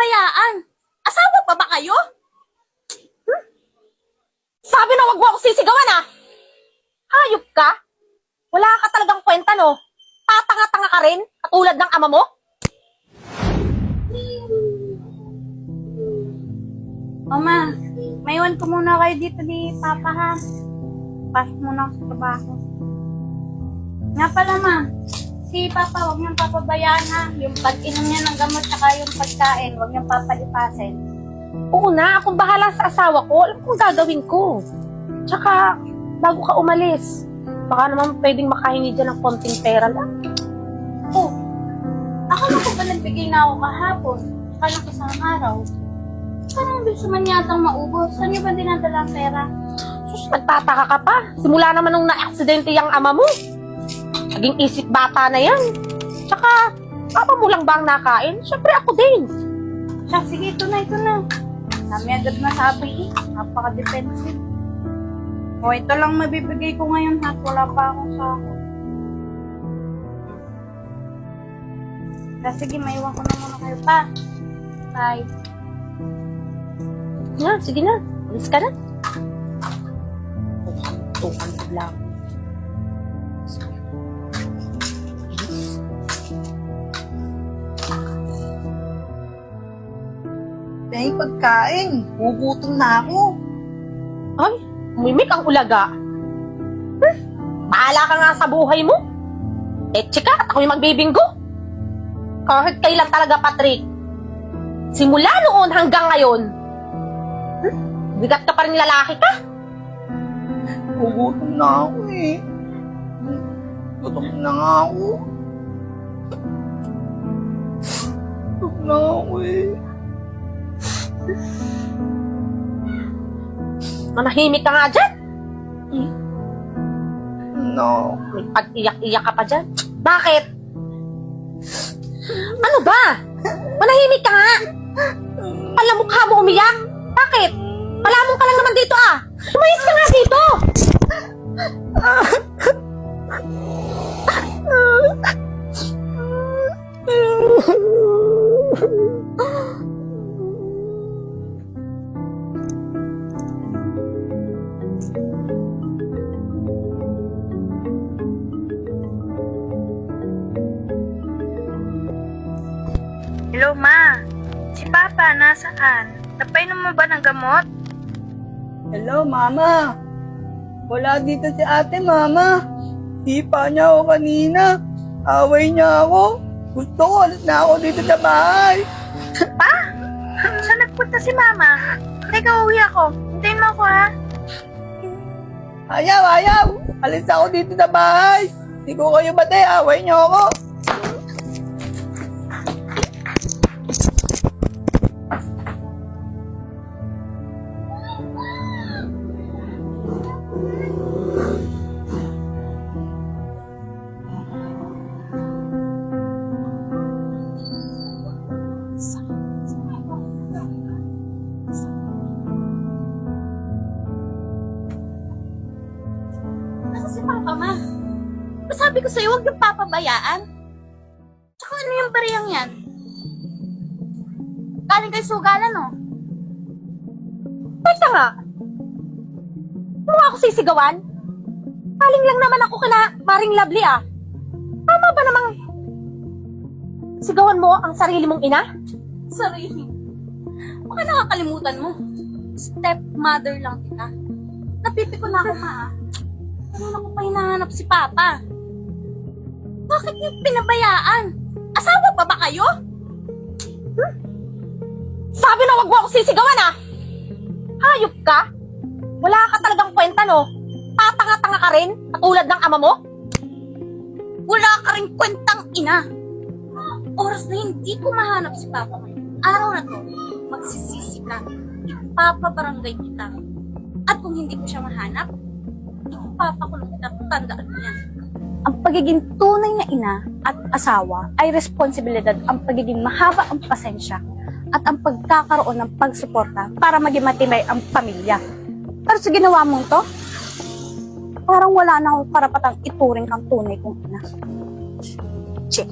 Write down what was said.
pinabayaan? Asawa pa ba kayo? Sabi na wag mo ako sisigawan ah! Hayop ka? Wala ka talagang kwenta no? Tatanga-tanga ka rin, katulad ng ama mo? Mama, maiwan ko muna kayo dito ni Papa ha. Pasok muna ako sa trabaho. Nga pala ma, si Papa huwag niyang papabayaan ha. Yung pag-inom niya ng gamot tsaka yung pagkain, huwag niyang papalipasin. Oo na, akong bahala sa asawa ko. Alam kong gagawin ko. Tsaka, bago ka umalis, baka naman pwedeng makahingi dyan ng konting pera lang. Oh, akala ko ba nagbigay na ako kahapon? Tsaka ng isang araw. Parang bilis naman yatang maubos. Saan niyo ba dinadala ang pera? Sus, nagtataka ka pa. Simula naman nung na-aksidente yung ama mo. Naging isip bata na yan. Tsaka, papa mo lang ba ang nakain? Siyempre ako din. Siya, sige, ito na. Nami agad masabi eh. Napaka-defensive. O, ito lang mabibigay ko ngayon ha. Wala pa akong sahod. Sige, maiwan ko na muna kayo pa. Bye. Nga, sige na. Alis ka na. Tukan lang. May pagkain. Gugutom na ako. Ay, umimik ang ulaga. Bahala ka nga sa buhay mo. Etche ka at ako'y magbibinggo. Kahit kailan talaga, Patrick. Simula noon hanggang ngayon. Bigat ka pa rin lalaki ka. Gugutom na ako eh. Gutom na nga ako. Gutom na ako eh. Manahimik ka nga dyan. No. May pag-iyak-iyak ka pa dyan. Bakit? Ano ba? Manahimik ka nga. Pala mukha mo umiyak. Bakit? Palamon ka lang naman dito ah. Lumayas ka nga dito. Hello, Ma. Si Papa, nasaan? Napainom mo ba ng gamot? Hello, Mama. Wala dito si ate, Mama. Hipa niya ako kanina. Away niya ako. Gusto ko, alis na ako dito sa bahay. Pa? Saan nagpunta si Mama? Teka, uwi ako. Hintayin mo ako, ha? Ayaw. Alis ako dito sa bahay. Hindi ko kayo batay. Away niyo ako. Nasa si Papa, Ma? Sabi ko sa'yo, huwag yung papabayaan. Tsaka ano yung bariyang yan? Galing kay sugalan, no? Teka nga. Ano ako sisigawan? Kaling lang naman ako kana Maring Lovely ah. Tama ba namang sigawan mo ang sarili mong ina? Sarili. Baka nakakalimutan mo. Stepmother lang kita. Napipiko na ako, Ma. Kanina ko pa hinahanap si Papa. Bakit niyo pinabayaan? Asawa pa ba kayo? Sabi na wag mo ako sisigawan ah! Hayop ka? Wala ka talagang kwenta no? Tatanga-tanga ka rin, katulad ng ama mo? Wala ka rin kwentang ina. Oras na hindi ko mahanap si Papa ngayon. Araw na to, magsisisi ka. Ipapabarangay kita. At kung hindi ko siya mahanap, ipapakulong kita. Tandaan mo yan. Ang pagiging tunay na ina at asawa ay responsibilidad ang pagiging mahaba ang pasensya at ang pagkakaroon ng pagsuporta para maging matibay ang pamilya. Pero sa ginawa mong to, parang wala na akong karapatang ituring kang tunay kong ina. Check.